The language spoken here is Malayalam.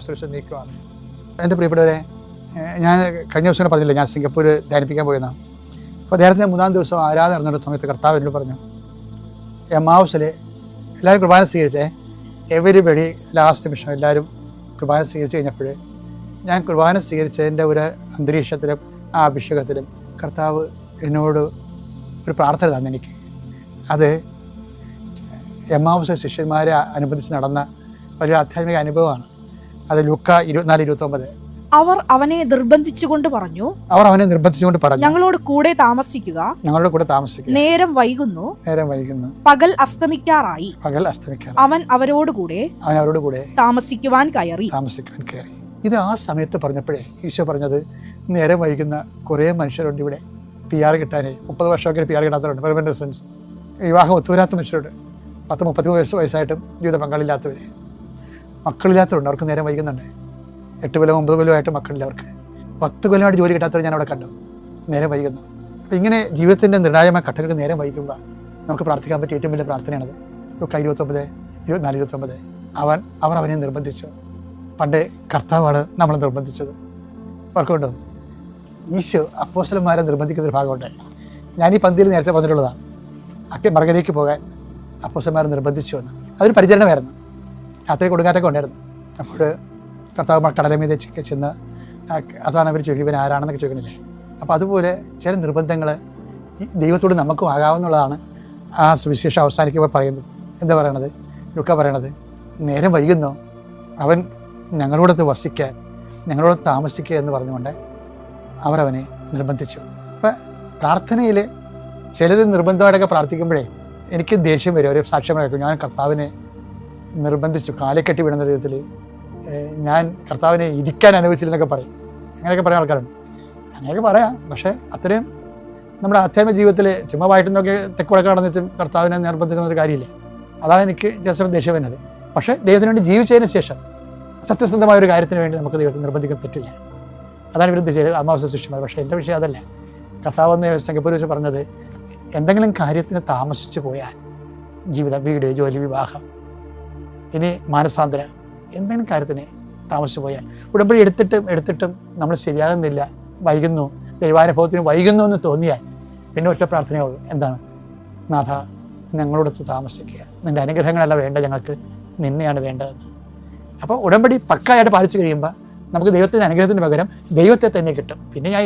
സുരക്ഷിത നീക്കുവാണ്. എൻ്റെ പ്രിയപ്പെട്ടവരെ, ഞാൻ കഴിഞ്ഞ ദിവസം പറഞ്ഞില്ല, ഞാൻ സിംഗപ്പൂർ ധ്യാനിപ്പിക്കാൻ പോയെന്നാണ്. അപ്പോൾ അദ്ദേഹത്തിൻ്റെ 3-ാം ദിവസം ആരാധന നടന്നിട്ട് സമയത്ത് കർത്താവ് എന്നോട് പറഞ്ഞു, എമ്മാവുസിൽ എല്ലാവരും കുർബാന സ്വീകരിച്ചേ, എവരിബഡി ലാസ്റ്റ് നിമിഷം എല്ലാവരും കുർബാന സ്വീകരിച്ച് കഴിഞ്ഞപ്പോൾ ഞാൻ കുർബാന സ്വീകരിച്ചതിൻ്റെ ഒരു അന്തരീക്ഷത്തിലും ആ അഭിഷേകത്തിലും കർത്താവ് എന്നോട് ഒരു പ്രാർത്ഥന തന്നെനിക്ക്. അത് എമ്മാവുസ് ശിഷ്യന്മാരെ അനുബന്ധിച്ച് നടന്ന ഒരു ആധ്യാത്മിക അനുഭവമാണ്. അത് ലൂക്ക 24:29. അവർ അവനെ നിർബന്ധിച്ചുകൊണ്ട് പറഞ്ഞു, ഞങ്ങളോട് കൂടെ താമസിക്കുക, നേരം വൈകുന്നു, പകൽ അസ്തമിക്കാറായി. അവൻ അവരോട് കൂടെ താമസിക്കുവാൻ കയറി. ഇത് ആ സമയത്ത് പറഞ്ഞപ്പോഴേ ഈശോ പറഞ്ഞത്, നേരം വൈകുന്ന കുറേ മനുഷ്യരുണ്ട് ഇവിടെ, PR കിട്ടാനേ. 30 വർഷമൊക്കെ PR കിട്ടാത്തവരുണ്ട്, പെർമനന്റ് റെസിഡൻസ്. വിവാഹം ഒത്തുവരാത്ത മനുഷ്യരുണ്ട്, 10-30 വയസ്സായിട്ടും ജീവിത പങ്കാളില്ലാത്തവർ, മക്കളില്ലാത്തവരുണ്ട്, അവർക്ക് നേരം വൈകുന്നുണ്ട്. 8 കൊല്ലം 9 കൊല്ലമായിട്ട് മക്കളില്ല അവർക്ക്. 10 കൊല്ലമായിട്ട് ജോലി കിട്ടാത്തവർ ഞാൻ അവിടെ കണ്ടു, നേരം വൈകുന്നു. അപ്പോൾ ഇങ്ങനെ ജീവിതത്തിൻ്റെ നിർണായകമായ ഘട്ടങ്ങൾക്ക് നേരം വൈകുമ്പോൾ നമുക്ക് പ്രാർത്ഥിക്കാൻ പറ്റിയ ഏറ്റവും വലിയ പ്രാർത്ഥനയാണത്. ലൂക്ക 24:29. അവർ അവനെ നിർബന്ധിച്ചു. പണ്ട് കർത്താവാണ് നമ്മൾ നിർബന്ധിച്ചത്. ഓർക്കുന്നുണ്ടോ? ഈശോ അപ്പോസ്തലന്മാരെ നിർബന്ധിക്കുന്നൊരു ഭാഗമുണ്ട്. ഞാൻ ഈ പന്തിയിൽ നേരത്തെ പറഞ്ഞിട്ടുള്ളതാണ്. മറുകരയ്ക്ക് പോകാൻ അപ്പോസ്തലന്മാരെ നിർബന്ധിച്ചു എന്ന്. അതൊരു പരിചരണമായിരുന്നു, രാത്രി കൊടുങ്കാറ്റൊക്കെ ഉണ്ടായിരുന്നു. അപ്പോൾ കർത്താവ് കടലമീതെ ചെന്ന് അതാണ് അവർ ചോദിക്കും, ഇവൻ ആരാണെന്നൊക്കെ ചോദിക്കണില്ലേ. അപ്പോൾ അതുപോലെ ചില നിർബന്ധങ്ങൾ ദൈവത്തോട് നമുക്കും ആകാവുന്നതാണ്. ആ സുവിശേഷം അവസാനിക്കുമ്പോൾ പറയുന്നത് എന്താ പറയണത്? ലൂക്ക പറയണത്, നേരം വൈകുന്നു, അവൻ ഞങ്ങളോടൊത്ത് വസിക്കാൻ, ഞങ്ങളോടൊത്ത് താമസിക്കുക എന്ന് പറഞ്ഞുകൊണ്ട് അവരവനെ നിർബന്ധിച്ചു. അപ്പം പ്രാർത്ഥനയിൽ ചിലർ നിർബന്ധമായിട്ടൊക്കെ പ്രാർത്ഥിക്കുമ്പോഴേ എനിക്ക് ദേഷ്യം വരും. ഒരു സാക്ഷ്യം കേൾക്കും, ഞാൻ കർത്താവിനെ നിർബന്ധിച്ചു, കാലിക്കെട്ടി വിടുന്ന വിധത്തിൽ ഞാൻ കർത്താവിനെ ഇരിക്കാൻ അനുവദിച്ചില്ലെന്നൊക്കെ പറയും. അങ്ങനെയൊക്കെ പറയുന്ന ആൾക്കാരുണ്ട്. അങ്ങനെയൊക്കെ പറയാം, പക്ഷേ അത്രയും നമ്മുടെ ആധ്യാത്മിക ജീവിതത്തിൽ ചുമ്മാ വായിട്ട് നോക്കി തെക്കുവടക്ക് നടന്നിട്ടും കർത്താവിനെ നിർബന്ധിക്കുന്ന ഒരു കാര്യമില്ല. അതാണ് എനിക്ക് ജസ്റ്റ് ദേഷ്യം വരുന്നത്. പക്ഷേ ദൈവത്തിന് വേണ്ടി ജീവിച്ചതിന് ശേഷം സത്യസന്ധമായ ഒരു കാര്യത്തിന് വേണ്ടി നമുക്ക് ദൈവത്തെ നിർബന്ധിക്കാൻ തെറ്റില്ല. അതാണ് ഇവർ ചെയ്ത് അമാവാസ്യ ശിഷ്യന്മാർ. പക്ഷേ എൻ്റെ വിഷയം അതല്ല. കർത്താവ് എന്ന് സിംഗപ്പൂർ വെച്ച് പറഞ്ഞത്, എന്തെങ്കിലും കാര്യത്തിന് താമസിച്ച് പോയാൽ, ജീവിതം, വീട്, ജോലി, വിവാഹം, ഇനി മാനസാന്തരം, എന്തെങ്കിലും കാര്യത്തിന് താമസിച്ച് പോയാൽ, ഉടമ്പടി എടുത്തിട്ടും നമ്മൾ ശരിയാകുന്നില്ല, വൈകുന്നു, ദൈവാനുഭവത്തിന് വൈകുന്നു എന്ന് തോന്നിയാൽ പിന്നെ ഒറ്റ പ്രാർത്ഥനയുള്ളൂ. എന്താണ്? നാഥ, ഞങ്ങളോടൊത്ത് താമസിക്കുക, നിൻ്റെ അനുഗ്രഹങ്ങളല്ല വേണ്ട, ഞങ്ങൾക്ക് നിന്നെയാണ് വേണ്ടതെന്ന്. അപ്പോൾ ഉടമ്പടി പക്കായിട്ട് പാലിച്ചു കഴിയുമ്പോൾ നമുക്ക് ദൈവത്തിൻ്റെ അനുഗ്രഹത്തിന് പകരം ദൈവത്തെ തന്നെ കിട്ടും. പിന്നെ ഞാൻ